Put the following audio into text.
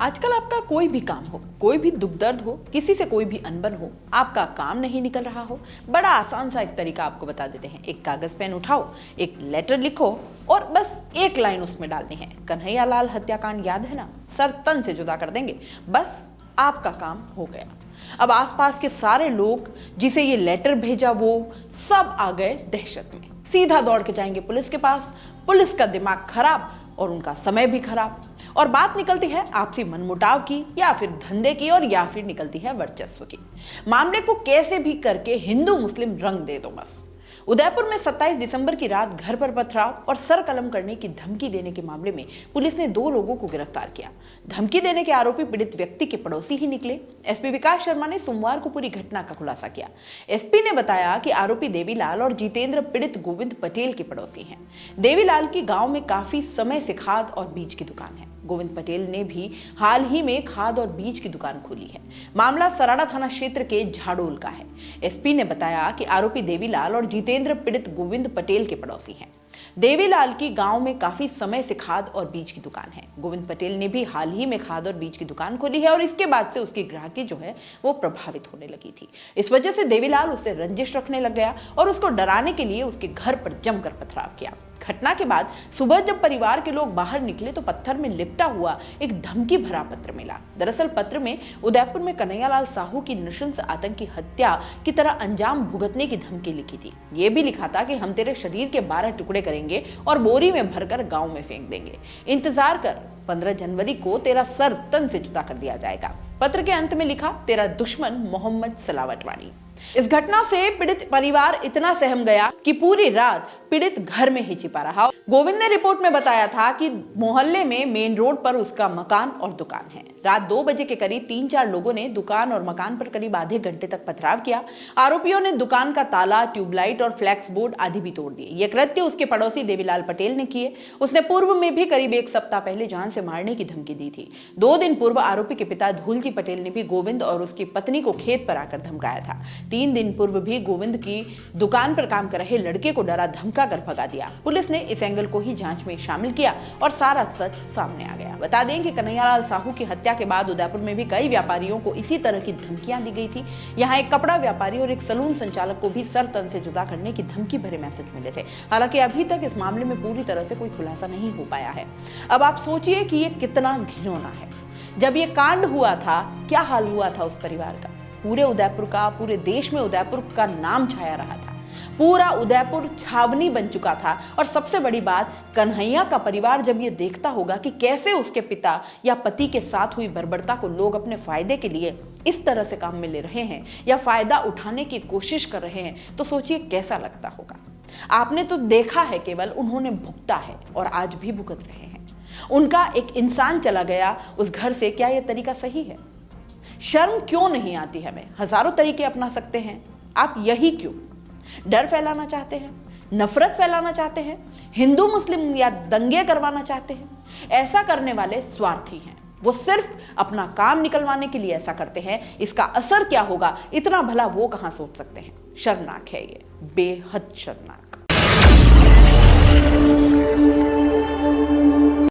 आजकल आपका कोई भी काम हो, कोई भी दुख दर्द हो, किसी से कोई भी अनबन हो, आपका काम नहीं निकल रहा हो, बड़ा आसान सा एक तरीका आपको बता देते हैं। एक कागज पेन उठाओ, एक लेटर लिखो और बस एक लाइन उसमें डालनी है। कन्हैया लाल हत्याकांड याद है ना? सर तन से जुदा कर देंगे, बस आपका काम हो गया। अब आसपास के सारे लोग जिसे ये लेटर भेजा वो सब आ गए दहशत में, सीधा दौड़ के जाएंगे पुलिस के पास। पुलिस का दिमाग खराब और उनका समय भी खराब, और बात निकलती है आपसी मनमुटाव की, या फिर धंधे की, और या फिर निकलती है वर्चस्व की। मामले को कैसे भी करके हिंदू मुस्लिम रंग दे दो बस। उदयपुर में 27 दिसंबर की रात घर पर पथराव और सर कलम करने की धमकी देने के मामले में पुलिस ने 2 लोगों को गिरफ्तार किया। धमकी देने के आरोपी पीड़ित व्यक्ति के पड़ोसी ही निकले। एसपी विकास शर्मा ने सोमवार को पूरी घटना का खुलासा किया। एसपी ने बताया कि आरोपी देवीलाल और जितेंद्र पीड़ित गोविंद पटेल के पड़ोसी हैं। देवीलाल की गांव में काफी समय से खाद और बीज की दुकान है। गोविंद पटेल ने भी हाल ही में खाद और बीज की दुकान खोली है। मामला सराड़ा थाना क्षेत्र के झाड़ोल का है। एसपी ने बताया कि आरोपी देवीलाल और जितेंद्र पीड़ित गोविंद पटेल के पड़ोसी हैं। देवीलाल की गांव में काफी समय से खाद और बीज की दुकान है। गोविंद पटेल ने भी हाल ही में खाद और बीज की दुकान खोली है और इसके बाद से उसकी ग्राहकी जो है वो प्रभावित होने लगी थी। इस वजह से देवीलाल उससे रंजिश रखने लग गया और उसको डराने के लिए उसके घर पर जमकर पथराव किया। घटना के बाद सुबह जब परिवार के लोग बाहर निकले तो पत्थर में लिपटा हुआ एक धमकी भरा पत्र मिला। दरअसल पत्र में उदयपुर में कन्हैयालाल साहू की नृशंस आतंकी हत्या की तरह अंजाम भुगतने की धमकी लिखी थी। ये भी लिखा था कि हम तेरे शरीर के 12 टुकड़े करेंगे और बोरी में भरकर गांव में फेंक देंगे। इंतजार कर, 15 जनवरी को तेरा सर तन से जुदा कर दिया जाएगा। पत्र के अंत में लिखा, तेरा दुश्मन मोहम्मद सलावतवानी। इस घटना से पीड़ित परिवार इतना सहम गया कि पूरी रात पीड़ित घर में ही छिपा रहा। गोविंद ने रिपोर्ट में बताया था कि मोहल्ले में मेन रोड पर उसका मकान और दुकान है। रात 2 बजे के करीब 3-4 लोगों ने दुकान और मकान पर करीब आधे घंटे तक पथराव किया। आरोपियों ने दुकान का ताला, ट्यूबलाइट और फ्लैक्स बोर्ड आदि भी तोड़ दिए। ये कृत्य उसके पड़ोसी देवीलाल पटेल ने किए। उसने पूर्व में भी करीब 1 सप्ताह पहले जान से मारने की धमकी दी थी। 2 दिन पूर्व आरोपी के पिता धूलजी पटेल ने भी गोविंद और उसकी पत्नी को खेत पर आकर धमकाया था। 3 दिन पूर्व भी गोविंद की दुकान पर काम कर रहे लड़के को डरा धमका कर भगा दिया। पुलिस ने इस एंगल को ही जांच में शामिल किया और सारा सच सामने आ गया। बता दें कि कन्हैयालाल साहू की हत्या के बाद उदयपुर में भी कई व्यापारियों को इसी तरह की धमकियां दी गई थी। यहाँ एक कपड़ा व्यापारी और एक सलून संचालक को भी सर तन से जुदा करने की धमकी भरे मैसेज मिले थे। हालांकि अभी तक इस मामले में पूरी तरह से कोई खुलासा नहीं हो पाया है। अब आप सोचिए कि ये कितना घिनौना है। जब ये कांड हुआ था, क्या हाल हुआ था उस परिवार का। पूरे उदयपुर का, पूरे देश में उदयपुर का नाम छाया रहा था। पूरा उदयपुर छावनी बन चुका था। और सबसे बड़ी बात, कन्हैया का परिवार जब ये देखता होगा कि कैसे उसके पिता या पति के साथ हुई बर्बरता को लोग अपने फायदे के लिए इस तरह से काम में ले रहे हैं या फायदा उठाने की कोशिश कर रहे हैं, तो सोचिए कैसा लगता होगा। आपने तो देखा है केवल, उन्होंने भुगता है और आज भी भुगत रहे हैं। उनका एक इंसान चला गया उस घर से, क्या यह तरीका सही है? शर्म क्यों नहीं आती हमें? हजारों तरीके अपना सकते हैं, आप यही क्यों? डर फैलाना चाहते हैं, नफरत फैलाना चाहते हैं, हिंदू मुस्लिम या दंगे करवाना चाहते हैं। ऐसा करने वाले स्वार्थी हैं। वो सिर्फ अपना काम निकलवाने के लिए ऐसा करते हैं। इसका असर क्या होगा, इतना भला वो कहां सोच सकते हैं। शर्मनाक है ये, बेहद शर्मनाक।